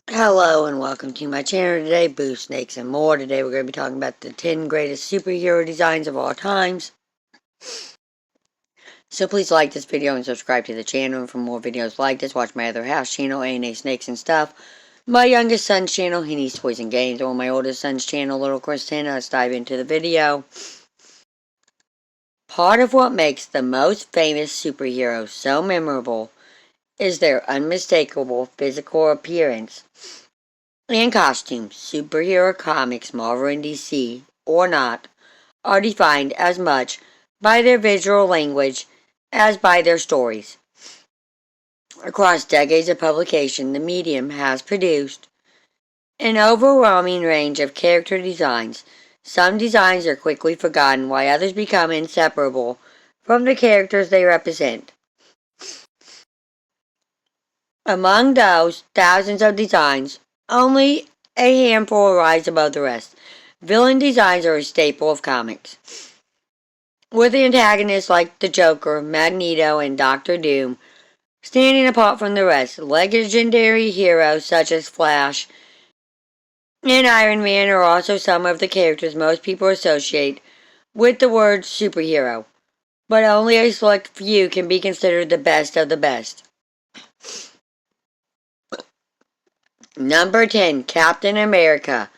Hello and welcome to my channel today, Boo Snakes and More. Today we're going to be talking about the 10 greatest superhero designs of all times. So please like this video and subscribe to the channel. And for more videos like this, watch my other house channel, A&A Snakes and Stuff. My youngest son's channel, He Needs Toys and Games. Or my oldest son's channel, Little Christina. Let's dive into the video. Part of what makes the most famous superheroes so memorable is their unmistakable physical appearance and costumes. Superhero comics, Marvel and DC, or not, are defined as much by their visual language as by their stories. Across decades of publication, the medium has produced an overwhelming range of character designs. Some designs are quickly forgotten, while others become inseparable from the characters they represent. Among those thousands of designs, only a handful rise above the rest. Villain designs are a staple of comics, with antagonists like the Joker, Magneto, and Doctor Doom standing apart from the rest. Legendary heroes such as Flash and Iron Man are also some of the characters most people associate with the word superhero, but only a select few can be considered the best of the best. Number 10, Captain America.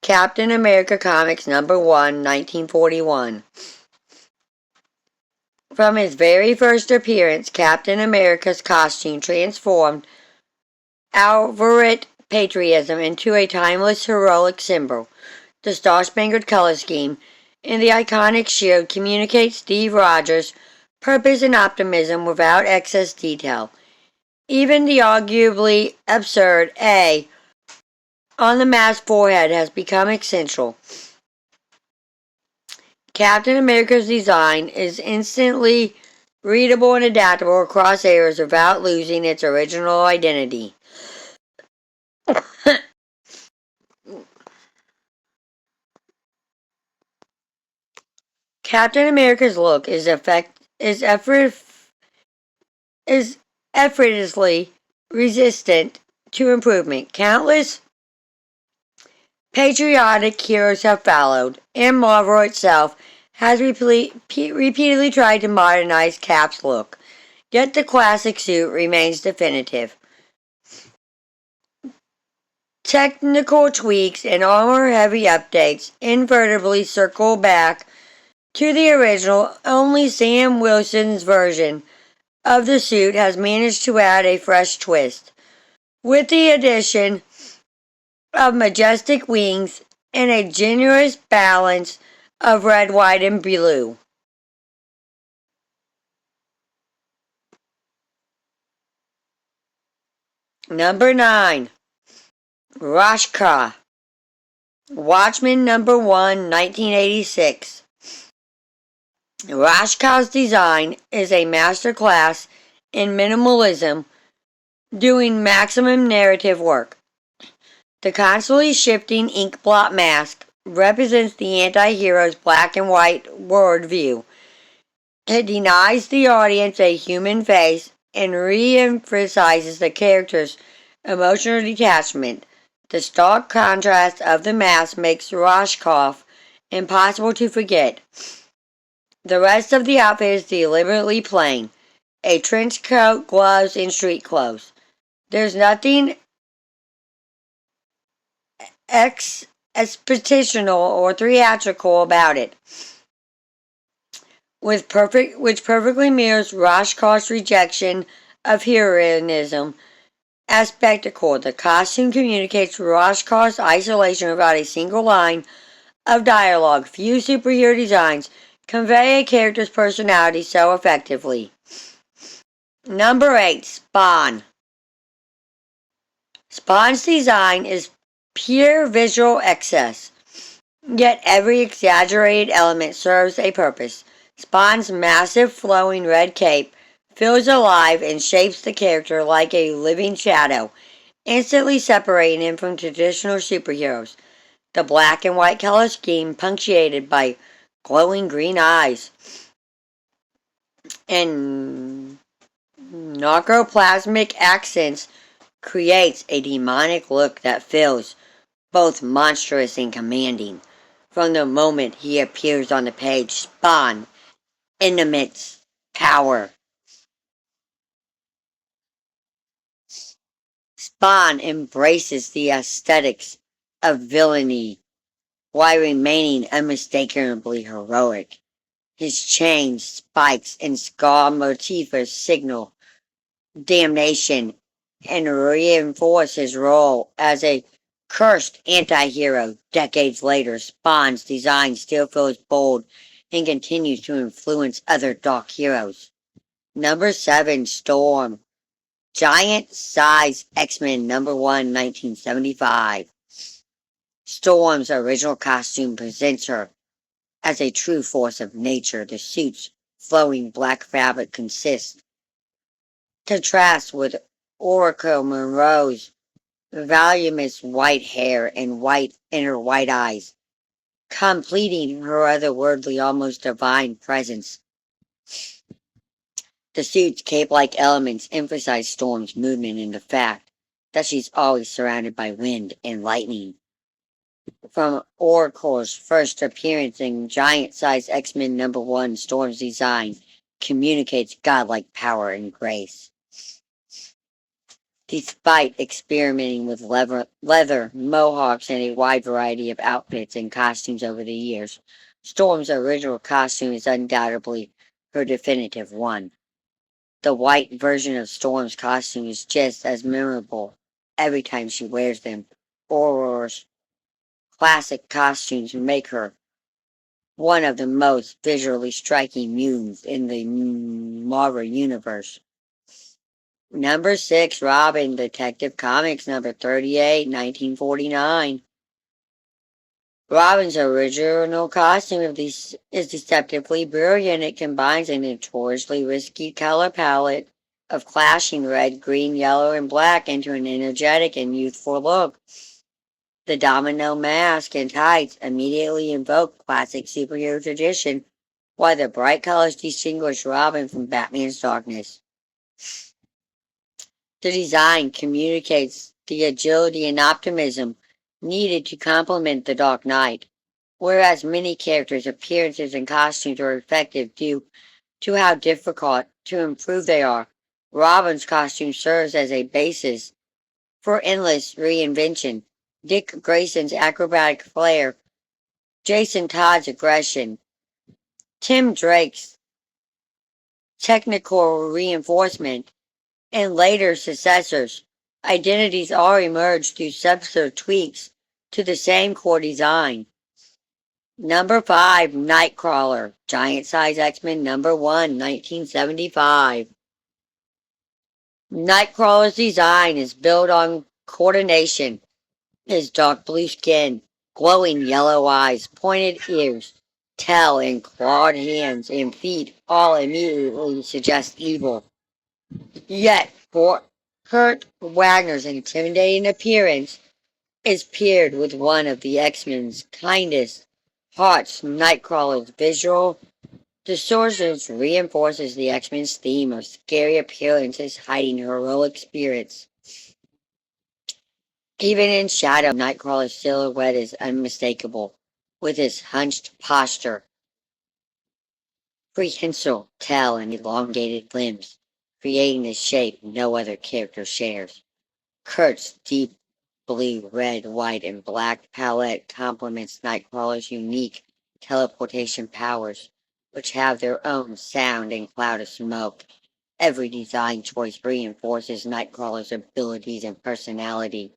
Captain America Comics number 1, 1941. From his very first appearance, Captain America's costume transformed outright patriotism into a timeless heroic symbol. The Star-Spangled Color Scheme in the iconic shield communicates Steve Rogers' purpose and optimism without excess detail. Even the arguably absurd A on the masked forehead has become essential. Captain America's design is instantly readable and adaptable across eras without losing its original identity. Captain America's look is effortlessly resistant to improvement. Countless patriotic heroes have followed, and Marvel itself has repeatedly tried to modernize Cap's look, yet the classic suit remains definitive. Technical tweaks and armor-heavy updates inevitably circle back to the original. Only Sam Wilson's version of the suit has managed to add a fresh twist, with the addition of majestic wings and a generous balance of red, white, and blue. Number 9. Rashka. Watchmen number 1, 1986. Rashka's design is a masterclass in minimalism, doing maximum narrative work. The constantly shifting ink blot mask represents the anti-hero's black and white worldview. It denies the audience a human face and re-emphasizes the character's emotional detachment. The stark contrast of the mask makes Rashkov impossible to forget. The rest of the outfit is deliberately plain: a trench coat, gloves, and street clothes. There's nothing expositional or theatrical about it, which perfectly mirrors Rashkov's rejection of heroism as spectacle. The costume communicates Rashkov's isolation without a single line of dialogue. Few superhero designs convey a character's personality so effectively. Number 8, Spawn. Spawn's design is pure visual excess, yet every exaggerated element serves a purpose. Spawn's massive flowing red cape feels alive and shapes the character like a living shadow, instantly separating him from traditional superheroes. The black and white color scheme, punctuated by glowing green eyes and narcoplasmic accents, creates a demonic look that feels both monstrous and commanding. From the moment he appears on the page, Spawn emits power. Spawn embraces the aesthetics of villainy while remaining unmistakably heroic. His chains, spikes, and skull motifs signal damnation and reinforce his role as a cursed anti-hero. Decades later, Spawn's design still feels bold and continues to influence other dark heroes. Number 7, Storm. Giant Size X-Men #1, 1975. Storm's original costume presents her as a true force of nature. The suit's flowing black fabric contrasts with Oracle Monroe's voluminous white hair and her white eyes, completing her otherworldly, almost divine presence. The suit's cape-like elements emphasize Storm's movement and the fact that she's always surrounded by wind and lightning. From Oracle's first appearance in Giant-Size X-Men #1, Storm's design communicates godlike power and grace. Despite experimenting with leather, mohawks, and a wide variety of outfits and costumes over the years, Storm's original costume is undoubtedly her definitive one. The white version of Storm's costume is just as memorable every time she wears them. Aurora's classic costumes make her one of the most visually striking mutants in the Marvel Universe. Number 6, Robin, Detective Comics number 38, 1949. Robin's original costume is deceptively brilliant. It combines a notoriously risky color palette of clashing red, green, yellow, and black into an energetic and youthful look. The domino mask and tights immediately invoke classic superhero tradition, while the bright colors distinguish Robin from Batman's darkness. The design communicates the agility and optimism needed to complement the Dark Knight, whereas many characters' appearances and costumes are effective due to how difficult to improve they are. Robin's costume serves as a basis for endless reinvention. Dick Grayson's acrobatic flair, Jason Todd's aggression, Tim Drake's technical reinforcement, and later successors' identities all emerge through subtle tweaks to the same core design. Number 5, Nightcrawler, Giant Size X-Men #1, 1975. Nightcrawler's design is built on coordination. His dark blue skin, glowing yellow eyes, pointed ears, tail, and clawed hands and feet all immediately suggest evil. Yet, for Kurt Wagner's intimidating appearance is paired with one of the X-Men's kindest hearts. Nightcrawler's visual distortions reinforces the X-Men's theme of scary appearances hiding heroic spirits. Even in shadow, Nightcrawler's silhouette is unmistakable, with his hunched posture, prehensile tail, and elongated limbs, creating a shape no other character shares. Kurt's deep blue, red, white, and black palette complements Nightcrawler's unique teleportation powers, which have their own sound and cloud of smoke. Every design choice reinforces Nightcrawler's abilities and personality.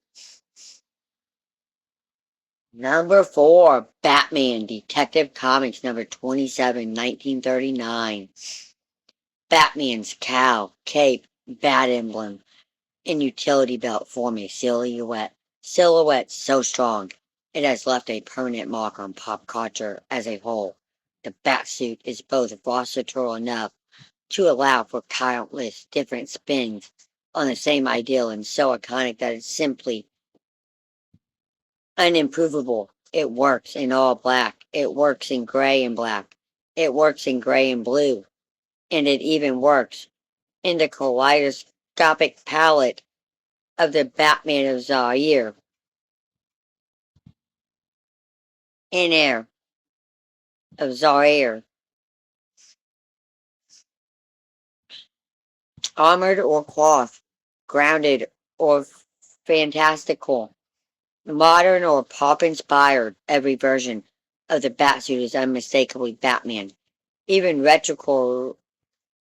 Number 4, Batman, Detective Comics number 27, 1939. Batman's cowl, cape, bat emblem, and utility belt form a silhouette so strong it has left a permanent mark on pop culture as a whole. The Batsuit is both versatile enough to allow for countless different spins on the same ideal and so iconic that it's simply unimprovable. It works in all black. It works in gray and black. It works in gray and blue. And it even works in the kaleidoscopic palette of the Batman of Zaire. In air of Zaire. Armored or cloth, grounded or fantastical, modern or pop inspired, every version of the Batsuit is unmistakably Batman. Even retro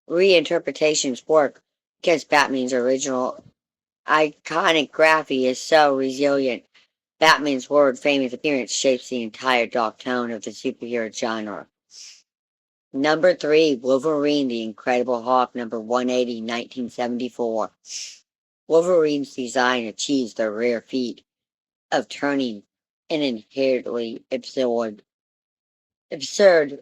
reinterpretations work because Batman's original iconic graphy is so resilient. Batman's world famous appearance shapes the entire dark tone of the superhero genre. Number 3, Wolverine the Incredible Hulk, number 180, 1974. Wolverine's design achieves the rare feat of turning an inherently absurd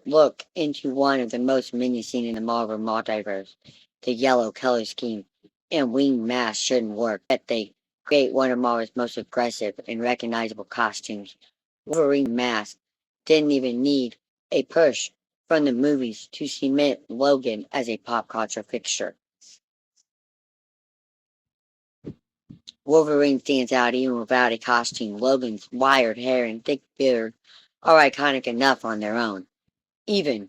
look into one of the most menacing in the Marvel multiverse. The yellow color scheme and winged mask shouldn't work, but they create one of Marvel's most aggressive and recognizable costumes. Wolverine mask didn't even need a push from the movies to cement Logan as a pop culture fixture. Wolverine stands out even without a costume. Logan's wired hair and thick beard are iconic enough on their own. Even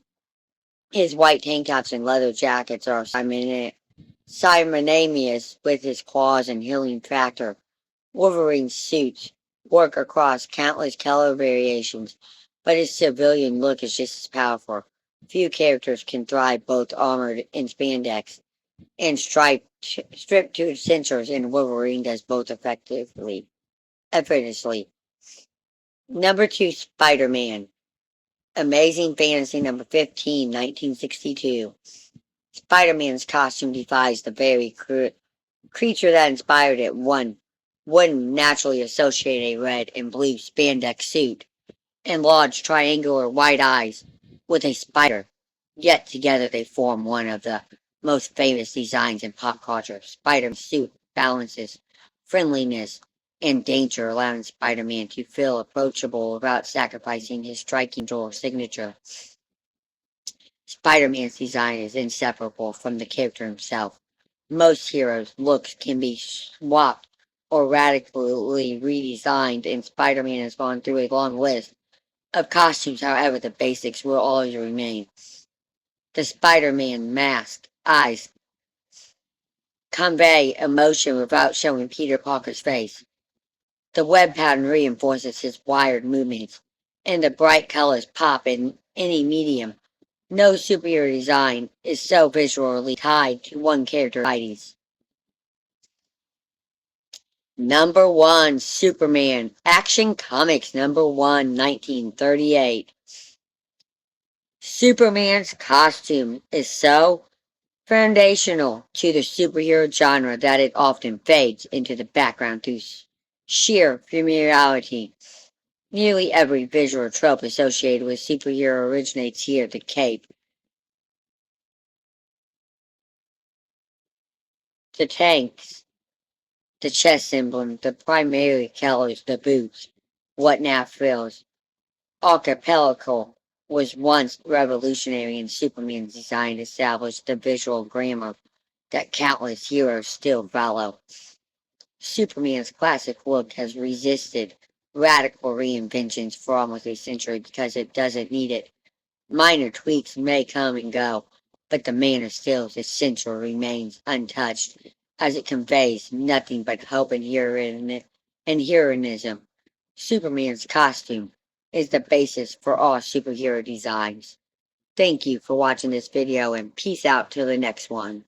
his white tank tops and leather jackets are simultaneous with his claws and healing factor. Wolverine's suits work across countless color variations, but his civilian look is just as powerful. Few characters can thrive both armored and spandex and stripped to its censors, and Wolverine does both effortlessly. Number 2, Spider-Man. Amazing Fantasy number 15, 1962. Spider-Man's costume defies the very creature that inspired it. One wouldn't naturally associate a red and blue spandex suit and large triangular white eyes with a spider, yet together they form one of the most famous designs in pop culture. Spider-Man's suit balances friendliness and danger, allowing Spider-Man to feel approachable without sacrificing his striking visual signature. Spider-Man's design is inseparable from the character himself. Most heroes' looks can be swapped or radically redesigned, and Spider-Man has gone through a long list of costumes. However, the basics will always remain. The Spider-Man mask eyes convey emotion without showing Peter Parker's face. The web pattern reinforces his wired movements, and the bright colors pop in any medium. No superhero design is so visually tied to one character's identities. Number 1, Superman. Action Comics number 1, 1938. Superman's costume is so foundational to the superhero genre that it often fades into the background through sheer familiarity. Nearly every visual trope associated with superhero originates here: the cape, the tanks, the chest emblem, the primary colors, the boots. What now feels archipelago was once revolutionary in Superman's design, established the visual grammar that countless heroes still follow. Superman's classic look has resisted radical reinventions for almost a century because it doesn't need it. Minor tweaks may come and go, but the Man of Steel's essential remains untouched, as it conveys nothing but hope and heroism. Superman's costume is the basis for all superhero designs. Thank you for watching this video, and peace out till the next one.